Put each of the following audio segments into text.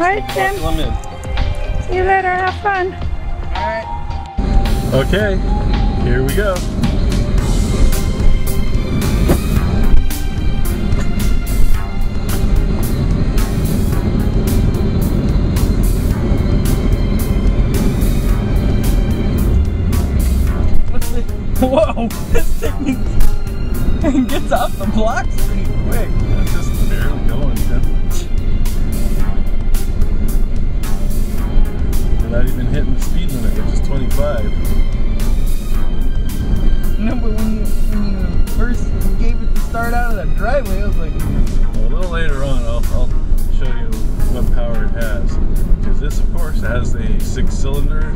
right, Tim. See you later. Have fun. All right. Okay, here we go. Whoa, this thing gets off the blocks pretty quick. It's just barely going, Tim. We're not even hitting the speed limit, which is 25. No, but when you first gave it to start out of that driveway, I was like... Well, a little later on, I'll show you what power it has. Because this, of course, has a 6-cylinder,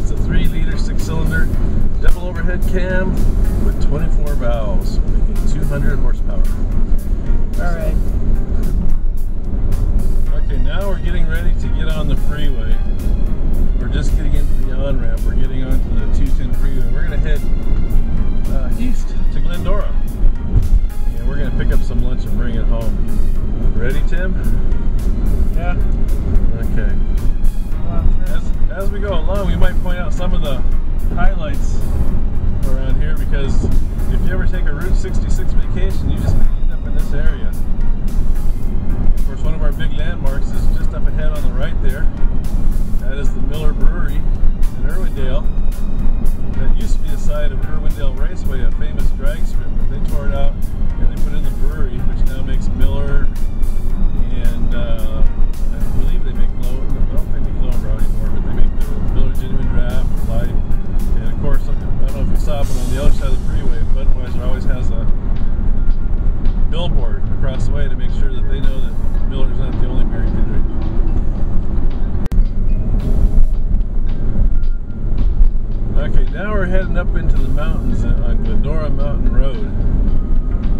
it's a 3-liter 6-cylinder double overhead cam with 24 valves, making 200 horsepower. All right. Okay, now we're getting ready to get on the freeway. We're just getting into the on-ramp. We're getting onto the 210 freeway. We're going to head east to Glendora. And we're going to pick up some lunch and bring it home. Ready, Tim? Yeah. Okay. As we go along, we might point out some of the highlights around here, because if you ever take a Route 66 vacation, you just end up in this area. Of course, one of our big landmarks is just up ahead on the right there. That is the Miller Brewery in Irwindale. That used to be the site of Irwindale Raceway, a famous drag strip, but they tore it out and they put in the brewery, which now makes Miller, and I believe they make Low, I don't think they make Low and Brown anymore, but they make the Miller Genuine Draft, Light, and of course, I don't know if you saw it, but on the other side of the freeway, Budweiser always has a billboard across the way to make sure that they know that Miller's not the only beer you can drink. Okay, now we're heading up into the mountains on Glendora Mountain Road.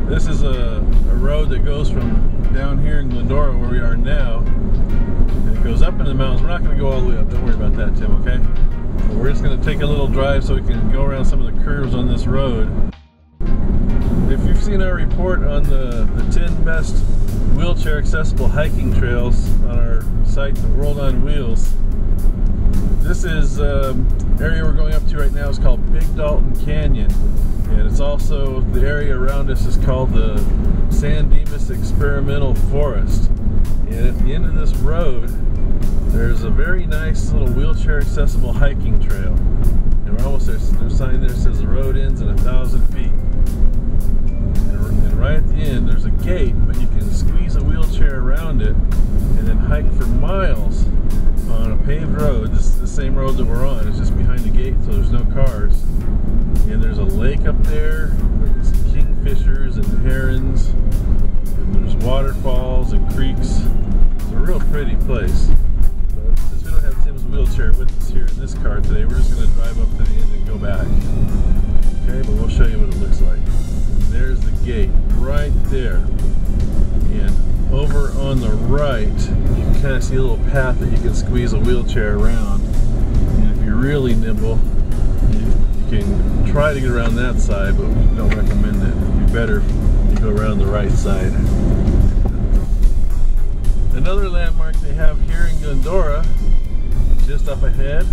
This is a road that goes from down here in Glendora, where we are now, and it goes up into the mountains. We're not going to go all the way up, don't worry about that, Tim, okay? But we're just going to take a little drive so we can go around some of the curves on this road. If you've seen our report on the 10 best wheelchair accessible hiking trails on our site, The World on Wheels, this is area we're going up to right now is called Big Dalton Canyon, and it's also, the area around us is called the San Dimas Experimental Forest. And at the end of this road, there's a very nice little wheelchair accessible hiking trail. And we're almost there. There's a sign there that says the road ends at 1,000 feet. And right at the end, there's a gate, but you can squeeze a wheelchair around it and then hike for miles on a paved road. This is the same road that we're on. It's just behind the gate, so there's no cars. And there's a lake up there where you can see kingfishers and herons. And there's waterfalls and creeks. It's a real pretty place. But since we don't have Tim's wheelchair with us here in this car today, we're just going to drive up to the end and go back. Okay, but we'll show you what it looks like. There's the gate right there. And over on the right, you can kind of see a little path that you can squeeze a wheelchair around. And if you're really nimble, you can try to get around that side, but we don't recommend it. It'd be better if you go around the right side. Another landmark they have here in Glendora, just up ahead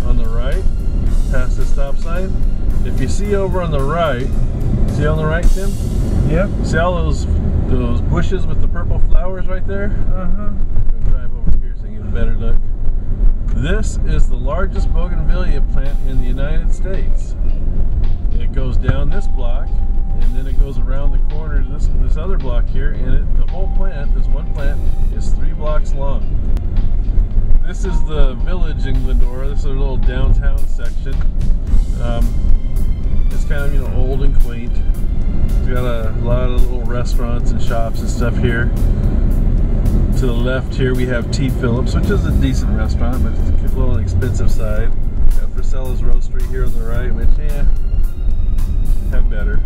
on the right, past the stop sign. If you see over on the right, see on the right, Tim? Yep. See all those bushes with the purple flowers right there? Uh-huh. I'm gonna drive over here so you can get a better look. This is the largest bougainvillea plant in the United States. It goes down this block, and then it goes around the corner to this other block here, and the whole plant, this one plant, is 3 blocks long. This is the village in Glendora. This is a little downtown section. It's kind of, old and quaint. It's got a lot of little restaurants and shops and stuff here. To the left here we have T. Phillips, which is a decent restaurant, but it's a little on the expensive side. Got Frisella's Roastery here on the right, which, have better.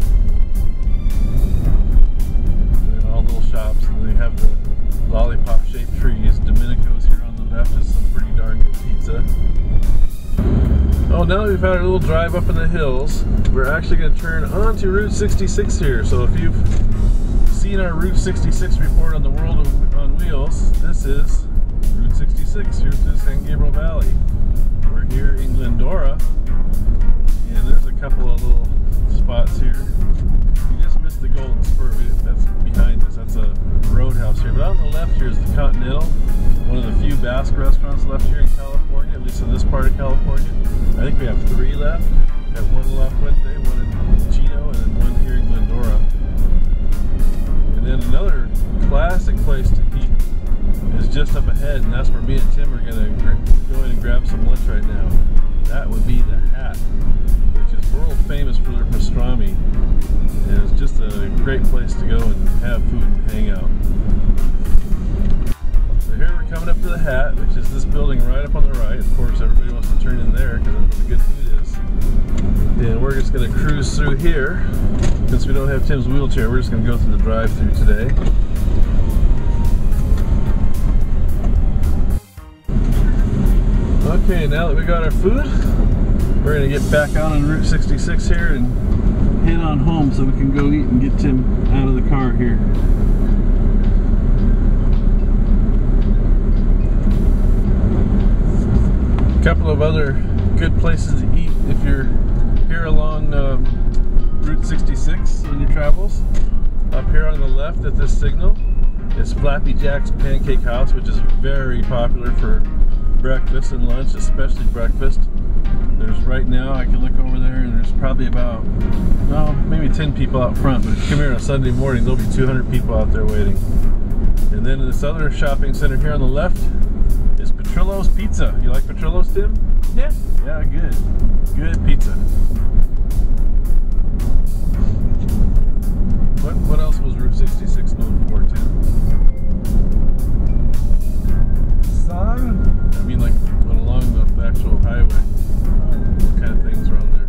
And then all little shops, and they have the lollipop-shaped trees. Domenico's here on the left is some pretty darn good pizza. Oh, now that we've had a little drive up in the hills, we're actually going to turn onto Route 66 here. So if you've seen our Route 66 report on the World on Wheels, this is Route 66 here through San Gabriel Valley. We're here in Glendora, and there's a couple of little spots here. You just missed the Golden Spur. That's behind us. That's a roadhouse here. But on the left here is the Continental, one of the few Basque restaurants left here in California, at least in this part of California. I think we have 3 left. We have one in La Fuente, one in Chino, and then one here in Glendora. And then another classic place to eat is just up ahead, and that's where me and Tim are going to go in and grab some lunch right now. That would be the Hat, which is world famous for their pastrami. And it's just a great place to go and have food and hang out. So here we're coming up to the Hat, which is this building right up on the right. Of course, everybody wants to turn in there because that's where the good food is. And we're just going to cruise through here. Since we don't have Tim's wheelchair, we're just going to go through the drive-thru today. Okay, now that we got our food, we're going to get back out on Route 66 here and head on home so we can go eat and get Tim out of the car here. A couple of other good places to eat if you're here along Route 66 on your travels. Up here on the left at this signal is Flappy Jack's Pancake House, which is very popular for breakfast and lunch, especially breakfast. There's right now, I can look over there and there's probably about, no, maybe 10 people out front, but if you come here on a Sunday morning, there'll be 200 people out there waiting. And then in this other shopping center here on the left is Petrillo's Pizza. You like Petrillo's, Tim? Yeah. Yeah, good. Good pizza. What else was Route 66 known for, Tim? Sun? I mean, like along the actual highway. What kind of things are on there?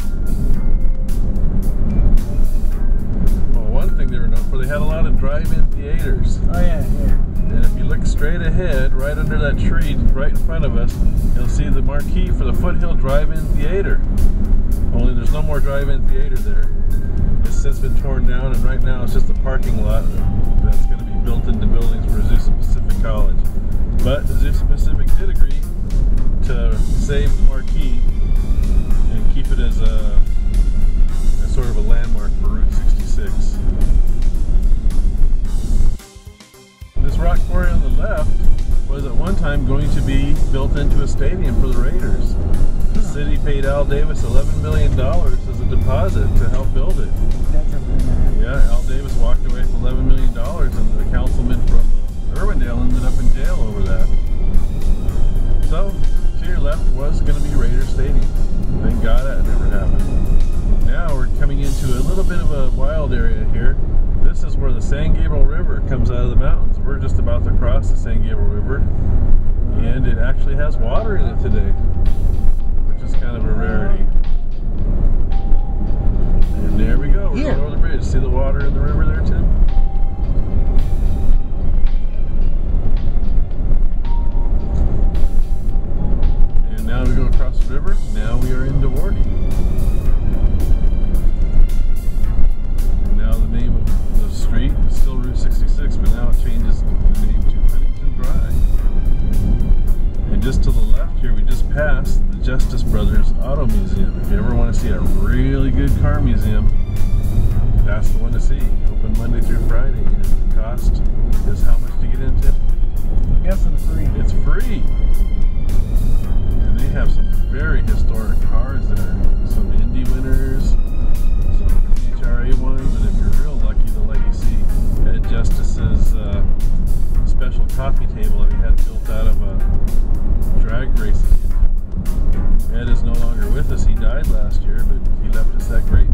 Well, one thing they were known for, they had a lot of drive-in theaters. Oh yeah, here. And if you look straight ahead, right under that tree, right in front of us, you'll see the marquee for the Foothill Drive-In Theater. Only there's no more drive-in theater there. It's since been torn down, and right now it's just a parking lot that's going to be built into buildings for Azusa Pacific College. But Azusa Pacific did agree to save the marquee and keep it as a sort of a landmark for Route 66. This rock quarry on the left was at one time going to be built into a stadium for the Raiders. The city paid Al Davis $11 million as a deposit to help build it. That's a good. Yeah, Al Davis walked away with $11 million, and the councilman from Irwindale ended up in jail over that. So, to your left was going to be Raider Stadium. Thank God that never happened. Now we're coming into a little bit of a wild area here. This is where the San Gabriel River comes out of the mountains. We're just about to cross the San Gabriel River, and it actually has water in it today, which is kind of a rarity. And there we go. We're going over the bridge. See the water in the river there, Tim? And now we go across the river. Now we are in Dewarty. And now the name of the street is still Route 66, but now it changes the name to Huntington Drive. And just to the left here, we just passed the Justice Brothers Auto Museum. If you ever want to see a really good car museum, that's the one to see. Open Monday through Friday, and the cost is how much to get into? I'm guessing free. It's free. And they have some very historic cars there. Some Indy winners, some PHRA ones, and if you're real lucky, they'll let you see Ed Justice's special coffee table that he had built out of a drag racing. Ed is no longer with us. He died last year, but he left us that great